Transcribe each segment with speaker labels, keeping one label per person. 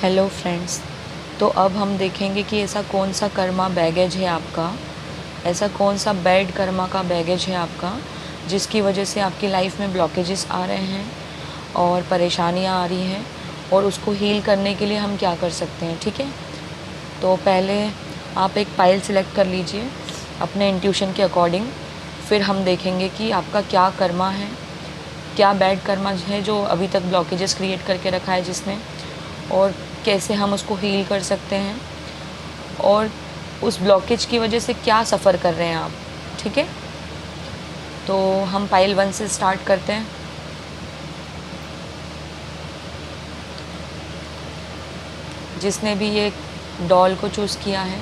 Speaker 1: Hello friends. तो अब हम देखेंगे कि ऐसा कौन सा कर्मा बैगेज है आपका, ऐसा कौन सा बैड कर्मा का बैगेज है आपका, जिसकी वजह से आपकी लाइफ में ब्लॉकेजेस आ रहे हैं और परेशानियां आ रही हैं, और उसको हील करने के लिए हम क्या कर सकते हैं। ठीक है, तो पहले आप एक पाइल सिलेक्ट कर लीजिए अपने इंट्यूशन के अकॉर्डिंग। फिर हम देखेंगे कि आपका क्या कर्मा है, क्या बैड कर्मा है जो अभी तक ब्लॉकेजेस क्रिएट करके रखा है जिसने, और कैसे हम उसको हील कर सकते हैं, और उस ब्लॉकेज की वजह से क्या सफ़र कर रहे हैं आप। ठीक है, तो हम पाइल 1 से स्टार्ट करते हैं। जिसने भी ये डॉल को चूज़ किया है,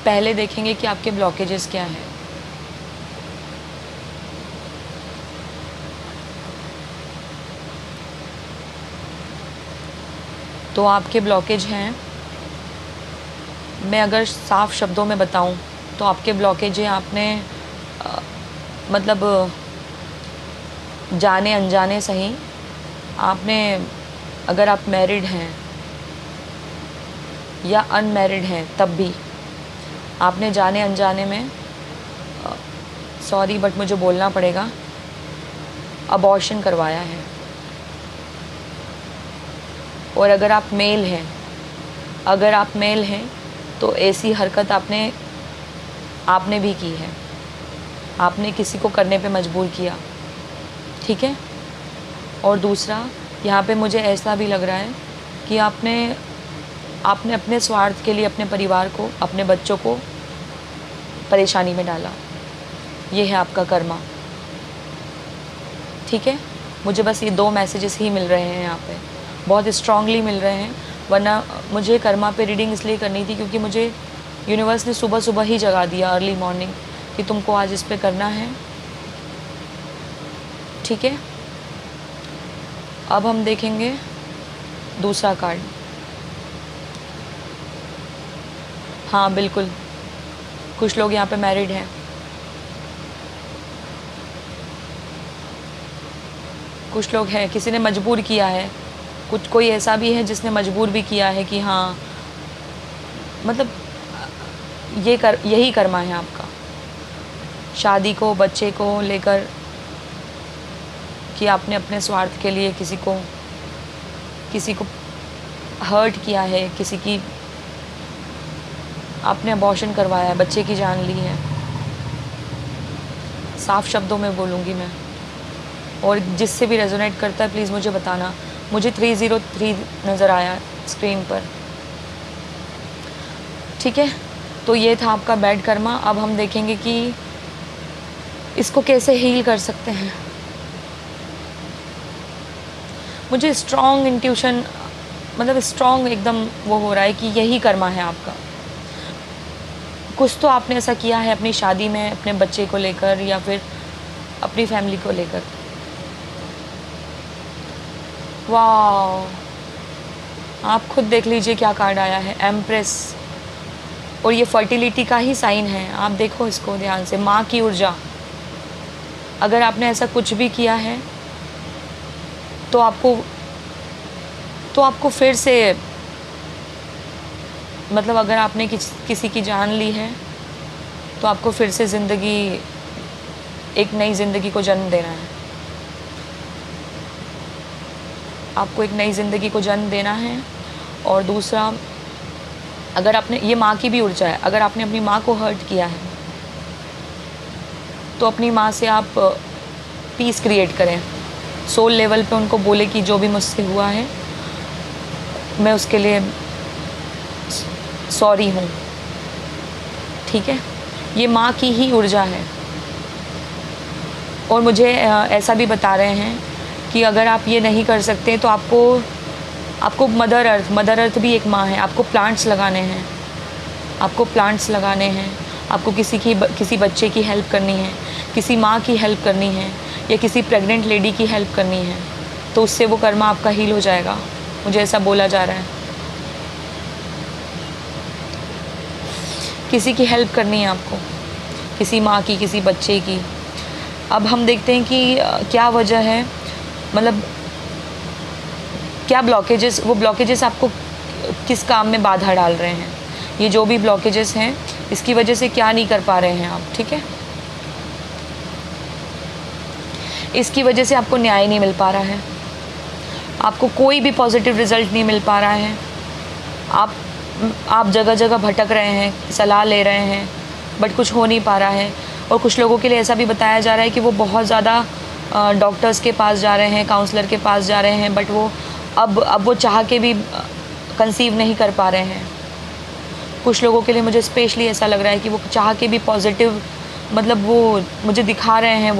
Speaker 1: पहले देखेंगे कि आपके ब्लॉकेजेस क्या हैं। तो आपके ब्लॉकेज हैं, मैं अगर साफ शब्दों में बताऊं तो आपके ब्लॉकेज है, आपने मतलब जाने अनजाने सही, आपने, अगर आप मैरिड हैं या अनमैरिड हैं तब भी आपने जाने अनजाने में, सॉरी बट मुझे बोलना पड़ेगा, अबॉर्शन करवाया है। और अगर आप मेल हैं तो ऐसी हरकत आपने भी की है, आपने किसी को करने पे मजबूर किया। ठीक है, और दूसरा यहाँ पे मुझे ऐसा भी लग रहा है कि आपने अपने स्वार्थ के लिए अपने परिवार को, अपने बच्चों को परेशानी में डाला। ये है आपका कर्मा। ठीक है, मुझे बस ये 2 मैसेजेस ही मिल रहे हैं यहाँ पे, बहुत स्ट्रांगली मिल रहे हैं। वरना मुझे कर्मा पे रीडिंग इसलिए करनी थी क्योंकि मुझे यूनिवर्स ने सुबह सुबह ही जगा दिया, अर्ली मॉर्निंग, कि तुमको आज इस पे करना है। ठीक है, अब हम देखेंगे दूसरा कार्ड। हाँ बिल्कुल, कुछ लोग यहाँ पे मैरिड हैं, कुछ लोग हैं, किसी ने मजबूर किया है, कोई ऐसा भी है जिसने मजबूर भी किया है कि हाँ, मतलब यही कर्मा है आपका, शादी को, बच्चे को लेकर, कि आपने अपने स्वार्थ के लिए किसी को हर्ट किया है, आपने अबॉर्शन करवाया है, बच्चे की जान ली है। साफ शब्दों में बोलूँगी मैं, और जिससे भी रेजोनेट करता है प्लीज़ मुझे बताना। मुझे 303 नज़र आया स्क्रीन पर। ठीक है, तो ये था आपका बैड कर्मा। अब हम देखेंगे कि इसको कैसे हील कर सकते हैं। मुझे स्ट्रॉन्ग इंट्यूशन, मतलब स्ट्रॉन्ग एकदम वो हो रहा है कि यही कर्मा है आपका। कुछ तो आपने ऐसा किया है अपनी शादी में, अपने बच्चे को लेकर या फिर अपनी फैमिली को लेकर। वाह, आप खुद देख लीजिए क्या कार्ड आया है, एम्प्रेस, और ये फर्टिलिटी का ही साइन है। आप देखो इसको ध्यान से, माँ की ऊर्जा। अगर आपने ऐसा कुछ भी किया है तो आपको फिर से, मतलब अगर आपने किसी की जान ली है तो आपको फिर से एक नई ज़िंदगी को जन्म देना है। आपको एक नई ज़िंदगी को जन्म देना है। और दूसरा, अगर आपने, ये माँ की भी ऊर्जा है, अगर आपने अपनी माँ को हर्ट किया है तो अपनी माँ से आप पीस क्रिएट करें, सोल लेवल पे उनको बोले कि जो भी मुझसे हुआ है मैं उसके लिए सॉरी हूँ। ठीक है, ये माँ की ही ऊर्जा है। और मुझे ऐसा भी बता रहे हैं कि अगर आप ये नहीं कर सकते तो आपको मदर अर्थ भी एक माँ है। आपको प्लांट्स लगाने हैं, आपको किसी बच्चे की हेल्प करनी है, किसी माँ की हेल्प करनी है, या किसी प्रेग्नेंट लेडी की हेल्प करनी है, तो उससे वो कर्मा आपका हील हो जाएगा। मुझे ऐसा बोला जा रहा है, किसी की हेल्प करनी है आपको, किसी माँ की, किसी बच्चे की। अब हम देखते हैं कि क्या वजह है मतलब क्या ब्लॉकेजेस, वो ब्लॉकेजेस आपको किस काम में बाधा डाल रहे हैं, ये जो भी ब्लॉकेजेस हैं इसकी वजह से क्या नहीं कर पा रहे हैं आप, ठीक है। इसकी वजह से आपको न्याय नहीं मिल पा रहा है, आपको कोई भी पॉजिटिव रिजल्ट नहीं मिल पा रहा है, आप जगह जगह भटक रहे हैं, सलाह ले रहे हैं, बट कुछ हो नहीं पा रहा है। और कुछ लोगों के लिए ऐसा भी बताया जा रहा है कि वो बहुत ज़्यादा डॉक्टर्स के पास जा रहे हैं, काउंसलर के पास जा रहे हैं, बट वो अब वो चाह के भी कंसीव नहीं कर पा रहे हैं। कुछ लोगों के लिए मुझे स्पेशली ऐसा लग रहा है कि वो चाह के भी पॉजिटिव, मतलब वो मुझे दिखा रहे हैं,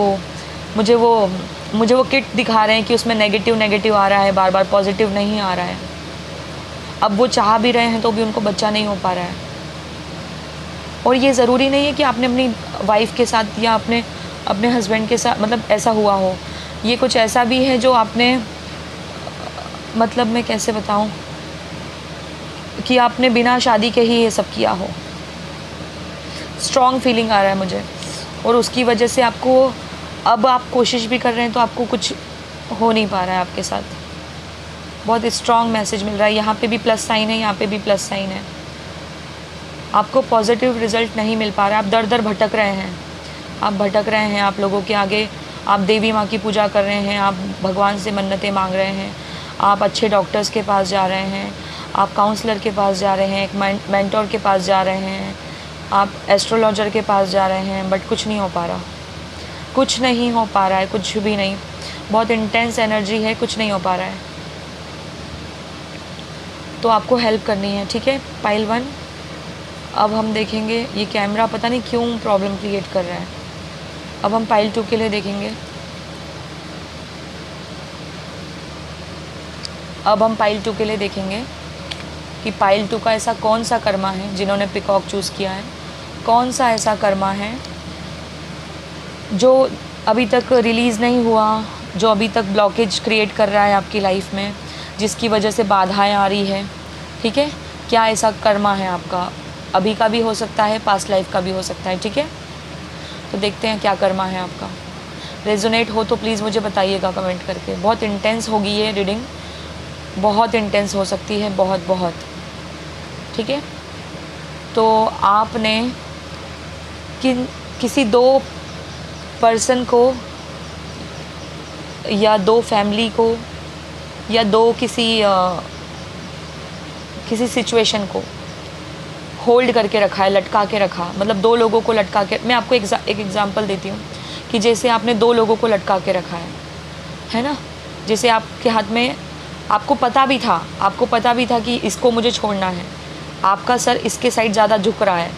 Speaker 1: मुझे वो किट दिखा रहे हैं कि उसमें नेगेटिव आ रहा है, बार बार पॉजिटिव नहीं आ रहा है। अब वो चाह भी रहे हैं तो भी उनको बच्चा नहीं हो पा रहा है। और ये ज़रूरी नहीं है कि आपने अपनी वाइफ के साथ या अपने हस्बैंड के साथ मतलब ऐसा हुआ हो, ये कुछ ऐसा भी है जो आपने, मतलब मैं कैसे बताऊं, कि आपने बिना शादी के ही ये सब किया हो। स्ट्रॉन्ग फीलिंग आ रहा है मुझे, और उसकी वजह से आपको, अब आप कोशिश भी कर रहे हैं तो आपको कुछ हो नहीं पा रहा है आपके साथ। बहुत स्ट्रॉन्ग मैसेज मिल रहा है, यहाँ पे भी प्लस साइन है, यहाँ पे भी प्लस साइन है। आपको पॉजिटिव रिजल्ट नहीं मिल पा रहा है, आप दर दर भटक रहे हैं, आप लोगों के आगे, आप देवी माँ की पूजा कर रहे हैं, आप भगवान से मन्नतें मांग रहे हैं, आप अच्छे डॉक्टर्स के पास जा रहे हैं, आप काउंसलर के पास जा रहे हैं, एक मेंटोर के पास जा रहे हैं, आप एस्ट्रोलॉजर के पास जा रहे हैं, बट कुछ नहीं हो पा रहा, कुछ नहीं हो पा रहा है, कुछ भी नहीं। बहुत इंटेंस एनर्जी है, कुछ नहीं हो पा रहा है। तो आपको हेल्प करनी है, ठीक है। पाइल 1 अब हम देखेंगे, ये कैमरा पता नहीं क्यों प्रॉब्लम क्रिएट कर रहा है। अब हम पाइल 2 के लिए देखेंगे। कि पाइल 2 का ऐसा कौन सा कर्मा है, जिन्होंने पिकॉक चूज़ किया है, कौन सा ऐसा कर्मा है जो अभी तक रिलीज़ नहीं हुआ, जो अभी तक ब्लॉकेज क्रिएट कर रहा है आपकी लाइफ में, जिसकी वजह से बाधाएं आ रही है, ठीक है। क्या ऐसा कर्मा है आपका, अभी का भी हो सकता है, पास्ट लाइफ का भी हो सकता है, ठीक है। तो देखते हैं क्या कर्मा है आपका। रेजोनेट हो तो प्लीज़ मुझे बताइएगा कमेंट करके। बहुत इंटेंस होगी ये रीडिंग, बहुत इंटेंस हो सकती है, बहुत, ठीक है। तो आपने किसी 2 पर्सन को या 2 फैमिली को या 2 किसी सिचुएशन को होल्ड करके रखा है, लटका के रखा, मतलब 2 लोगों को लटका के। मैं आपको एक एग्जांपल देती हूँ कि जैसे आपने 2 लोगों को लटका के रखा है ना। जैसे आपके हाथ में, आपको पता भी था कि इसको मुझे छोड़ना है, आपका सर इसके साइड ज़्यादा झुक रहा है,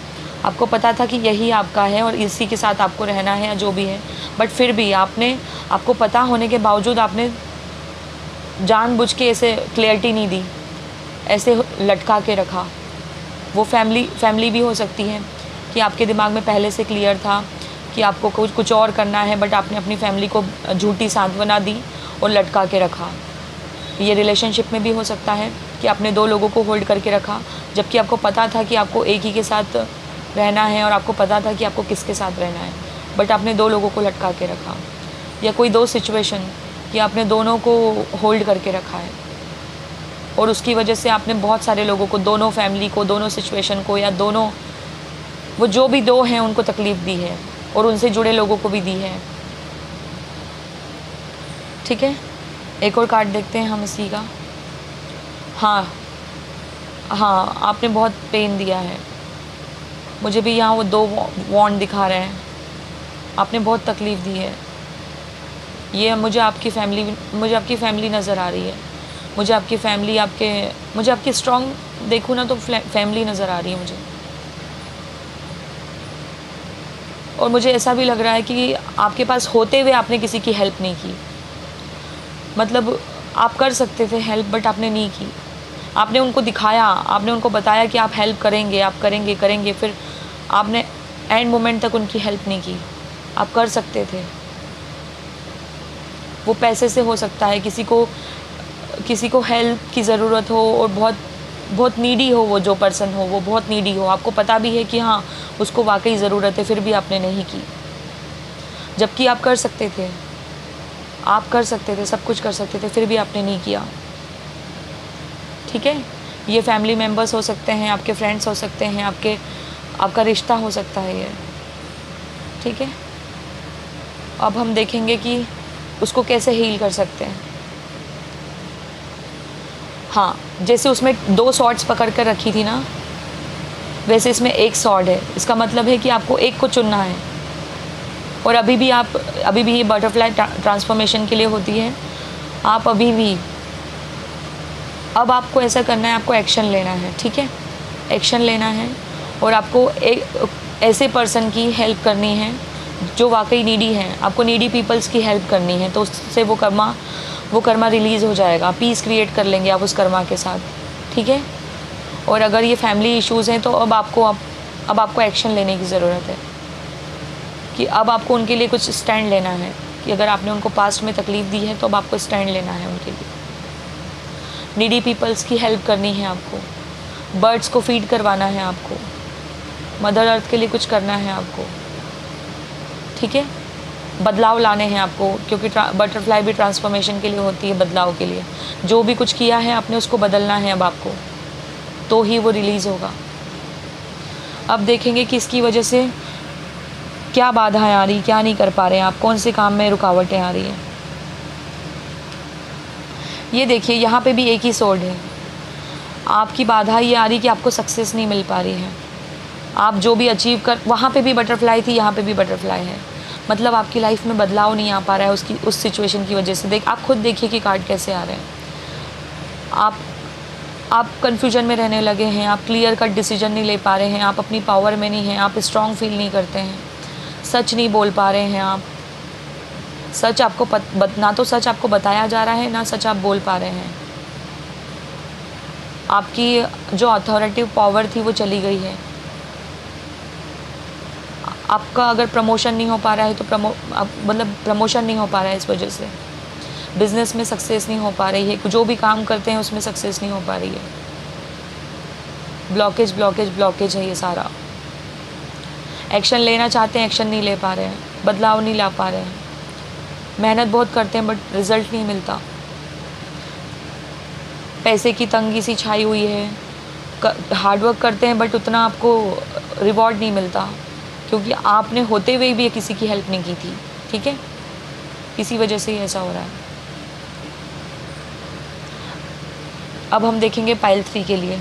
Speaker 1: आपको पता था कि यही आपका है और इसी के साथ आपको रहना है या जो भी है, बट फिर भी आपको पता होने के बावजूद आपने जानबूझ के ऐसे क्लियरिटी नहीं दी, ऐसे लटका के रखा। वो फैमिली भी हो सकती है कि आपके दिमाग में पहले से क्लियर था कि आपको कुछ और करना है, बट आपने अपनी फैमिली को झूठी सांत्वना दी और लटका के रखा। ये रिलेशनशिप में भी हो सकता है कि आपने 2 लोगों को होल्ड करके रखा, जबकि आपको पता था कि आपको एक ही के साथ रहना है और आपको पता था कि आपको किसके साथ रहना है, बट आपने 2 लोगों को लटका के रखा। या कोई 2 सिचुएशन कि आपने दोनों को होल्ड करके रखा है और उसकी वजह से आपने बहुत सारे लोगों को, दोनों फैमिली को, दोनों सिचुएशन को, या दोनों, वो जो भी 2 हैं उनको तकलीफ़ दी है और उनसे जुड़े लोगों को भी दी है, ठीक है। एक और कार्ड देखते हैं हम इसी का। हाँ, आपने बहुत पेन दिया है, मुझे भी यहाँ वो 2 वॉन्ड दिखा रहे हैं, आपने बहुत तकलीफ़ दी है। ये मुझे आपकी फैमिली नज़र आ रही है, मुझे आपकी स्ट्रॉन्ग देखूँ ना तो फैमिली नज़र आ रही है मुझे। और मुझे ऐसा भी लग रहा है कि आपके पास होते हुए आपने किसी की हेल्प नहीं की, मतलब आप कर सकते थे हेल्प, बट आपने नहीं की। आपने उनको दिखाया, आपने उनको बताया कि आप हेल्प करेंगे, आप करेंगे, फिर आपने एंड मोमेंट तक उनकी हेल्प नहीं की। आप कर सकते थे। वो पैसे से हो सकता है, किसी को हेल्प की ज़रूरत हो और बहुत नीडी हो, वो जो पर्सन हो वो बहुत नीडी हो, आपको पता भी है कि हाँ उसको वाकई ज़रूरत है, फिर भी आपने नहीं की, जबकि आप कर सकते थे। आप कर सकते थे, सब कुछ कर सकते थे, फिर भी आपने नहीं किया। ठीक है, ये फैमिली मेम्बर्स हो सकते हैं, आपके फ्रेंड्स हो सकते हैं, आपका रिश्ता हो सकता है ये। ठीक है, अब हम देखेंगे कि उसको कैसे हील कर सकते हैं। हाँ, जैसे उसमें 2 सॉर्ड्स पकड़ कर रखी थी ना, वैसे इसमें 1 सॉर्ड है। इसका मतलब है कि आपको एक को चुनना है। और अभी भी ये बटरफ्लाई ट्रांसफॉर्मेशन के लिए होती है। आप अब आपको ऐसा करना है, आपको एक्शन लेना है। ठीक है, एक्शन लेना है और आपको एक ऐसे पर्सन की हेल्प करनी है जो वाकई नीडी है। आपको नीडी पीपल्स की हेल्प करनी है, तो उससे वो कर्मा रिलीज़ हो जाएगा। पीस क्रिएट कर लेंगे आप उस कर्मा के साथ। ठीक है, और अगर ये फैमिली इश्यूज़ हैं तो अब आपको एक्शन लेने की ज़रूरत है कि अब आपको उनके लिए कुछ स्टैंड लेना है कि अगर आपने उनको पास्ट में तकलीफ़ दी है तो अब आपको स्टैंड लेना है उनके लिए। नीडी पीपल्स की हेल्प करनी है आपको, बर्ड्स को फीड करवाना है आपको, मदर अर्थ के लिए कुछ करना है आपको। ठीक है, बदलाव लाने हैं आपको, क्योंकि बटरफ्लाई भी ट्रांसफॉर्मेशन के लिए होती है, बदलाव के लिए। जो भी कुछ किया है आपने उसको बदलना है अब आपको, तो ही वो रिलीज़ होगा। अब देखेंगे कि इसकी वजह से क्या बाधाएं आ रही, क्या नहीं कर पा रहे हैं आप, कौन से काम में रुकावटें आ रही हैं। ये देखिए, यहाँ पे भी एक ही सोर्ड है। आपकी बाधा ये आ रही कि आपको सक्सेस नहीं मिल पा रही है। आप जो भी अचीव कर, वहाँ पे भी बटरफ्लाई थी, यहाँ पे भी बटरफ्लाई है। मतलब आपकी लाइफ में बदलाव नहीं आ पा रहा है उस सिचुएशन की वजह से। आप खुद देखिए कि कार्ड कैसे आ रहे हैं। आप कन्फ्यूजन में रहने लगे हैं, आप क्लियर कट डिसीजन नहीं ले पा रहे हैं, आप अपनी पावर में नहीं हैं, आप स्ट्रॉन्ग फील नहीं करते हैं, सच नहीं बोल पा रहे हैं आप। सच आपको ना तो सच आपको बताया जा रहा है, ना सच आप बोल पा रहे हैं। आपकी जो अथॉरिटिव पावर थी वो चली गई है। आपका अगर प्रमोशन नहीं हो पा रहा है तो प्रमोशन नहीं हो पा रहा है, इस वजह से बिज़नेस में सक्सेस नहीं हो पा रही है, जो भी काम करते हैं उसमें सक्सेस नहीं हो पा रही है। ब्लॉकेज है ये सारा। एक्शन लेना चाहते हैं, एक्शन नहीं ले पा रहे हैं, बदलाव नहीं ला पा रहे हैं। मेहनत बहुत करते हैं बट रिज़ल्ट नहीं मिलता। पैसे की तंगी सी छाई हुई है। हार्डवर्क करते हैं बट उतना आपको रिवॉर्ड नहीं मिलता, क्योंकि आपने होते हुए भी किसी की हेल्प नहीं की थी। ठीक है, इसी वजह से ही ऐसा हो रहा है। अब हम देखेंगे पाइल 3 के लिए।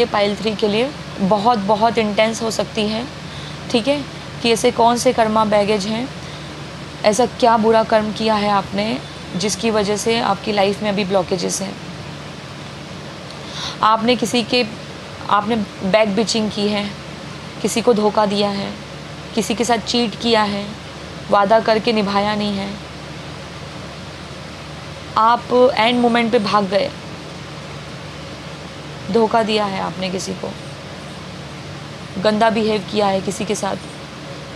Speaker 1: पाइल 3 के लिए बहुत इंटेंस हो सकती है। ठीक है, कि ऐसे कौन से कर्मा बैगेज हैं, ऐसा क्या बुरा कर्म किया है आपने जिसकी वजह से आपकी लाइफ में अभी ब्लॉकेजेस हैं। आपने बैक बिचिंग की है, किसी को धोखा दिया है, किसी के साथ चीट किया है, वादा करके निभाया नहीं है, आप एंड मोमेंट पे भाग गए, धोखा दिया है आपने किसी को, गंदा बिहेव किया है किसी के साथ,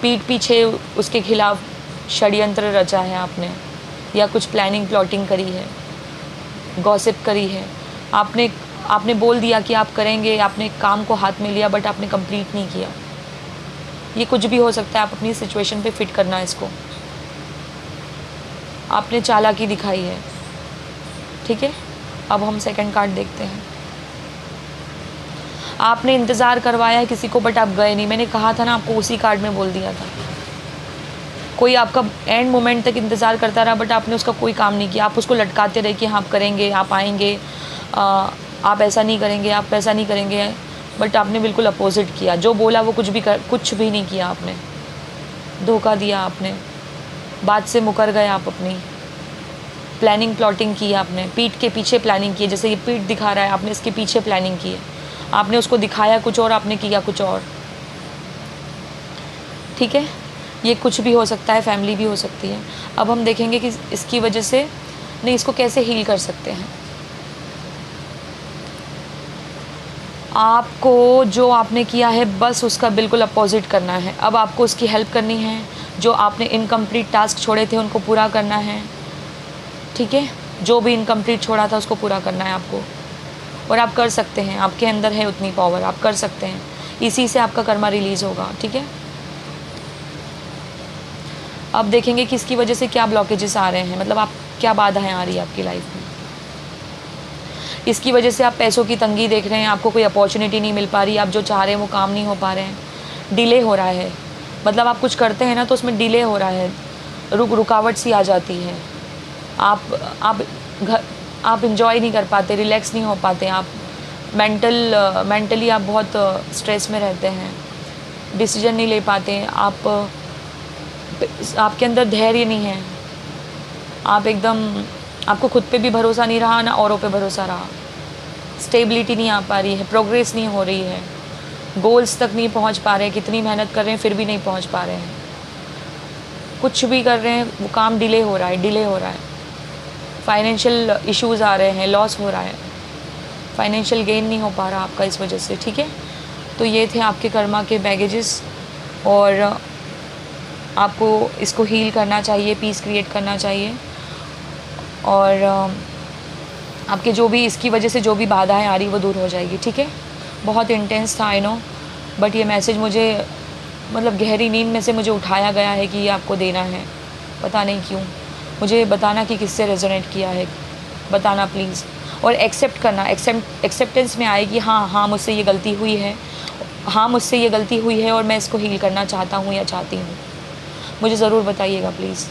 Speaker 1: पीठ पीछे उसके खिलाफ षड्यंत्र रचा है आपने, या कुछ प्लानिंग प्लॉटिंग करी है, गॉसिप करी है। आपने बोल दिया कि आप करेंगे, आपने काम को हाथ में लिया बट आपने कंप्लीट नहीं किया। ये कुछ भी हो सकता है, आप अपनी सिचुएशन पे फिट करना है इसको। आपने चालाकी दिखाई है। ठीक है, अब हम सेकंड कार्ड देखते हैं। आपने इंतज़ार करवाया है किसी को बट आप गए नहीं। मैंने कहा था ना, आपको उसी कार्ड में बोल दिया था। कोई आपका एंड मोमेंट तक इंतज़ार करता रहा बट आपने उसका कोई काम नहीं किया। आप उसको लटकाते रहे कि हाँ आप करेंगे, आप आएंगे, आप ऐसा नहीं करेंगे, आप वैसा नहीं करेंगे, बट आपने बिल्कुल अपोजिट किया। जो बोला वो कुछ भी नहीं किया आपने, धोखा दिया आपने, बात से मुकर गए आप, अपनी प्लानिंग प्लॉटिंग की आपने, पीठ के पीछे प्लानिंग की है। जैसे ये पीठ दिखा रहा है, आपने इसके पीछे प्लानिंग की है। आपने उसको दिखाया कुछ और, आपने किया कुछ और। ठीक है, ये कुछ भी हो सकता है, फैमिली भी हो सकती है। अब हम देखेंगे कि इसकी वजह से नहीं, इसको कैसे हील कर सकते हैं। आपको जो आपने किया है बस उसका बिल्कुल अपोजिट करना है। अब आपको उसकी हेल्प करनी है, जो आपने इनकम्प्लीट टास्क छोड़े थे उनको पूरा करना है। ठीक है, जो भी इनकम्प्लीट छोड़ा था उसको पूरा करना है आपको, और आप कर सकते हैं। आपके अंदर है उतनी पावर, आप कर सकते हैं। इसी से आपका कर्मा रिलीज़ होगा। ठीक है, अब देखेंगे कि इसकी वजह से क्या ब्लॉकेजेस आ रहे हैं, मतलब आप क्या बाधाएं आ रही है आपकी लाइफ में। इसकी वजह से आप पैसों की तंगी देख रहे हैं, आपको कोई अपॉर्चुनिटी नहीं मिल पा रही, आप जो चाह रहे हैं वो काम नहीं हो पा रहे हैं, डिले हो रहा है। मतलब आप कुछ करते हैं ना तो उसमें डिले हो रहा है, रुकावट सी आ जाती है। आप इंजॉय नहीं कर पाते, रिलैक्स नहीं हो पाते, आप मेंटली आप बहुत स्ट्रेस में रहते हैं, डिसीजन नहीं ले पाते, आपके अंदर धैर्य नहीं है, आप एकदम, आपको खुद पे भी भरोसा नहीं रहा ना औरों पे भरोसा रहा, स्टेबिलिटी नहीं आ पा रही है, प्रोग्रेस नहीं हो रही है, गोल्स तक नहीं पहुंच पा रहे हैं, कितनी मेहनत कर रहे हैं फिर भी नहीं पहुंच पा रहे हैं, कुछ भी कर रहे हैं वो काम डिले हो रहा है, फाइनेंशियल इश्यूज़ आ रहे हैं, लॉस हो रहा है, फाइनेंशियल गेन नहीं हो पा रहा आपका इस वजह से। ठीक है, तो ये थे आपके कर्मा के बैगेजेस, और आपको इसको हील करना चाहिए, पीस क्रिएट करना चाहिए, और आपके जो भी इसकी वजह से जो भी बाधाएं आ रही वो दूर हो जाएगी। ठीक है, बहुत इंटेंस था आई नो, बट ये मैसेज मुझे मतलब गहरी नींद में से मुझे उठाया गया है कि ये आपको देना है, पता नहीं क्यों। मुझे बताना कि किससे रेजोनेट किया है, बताना प्लीज़, और एक्सेप्ट करना, एक्सेप्टेंस में आए कि हाँ मुझसे ये गलती हुई है, हाँ मुझसे ये गलती हुई है और मैं इसको हील करना चाहता हूँ या चाहती हूँ। मुझे ज़रूर बताइएगा प्लीज़।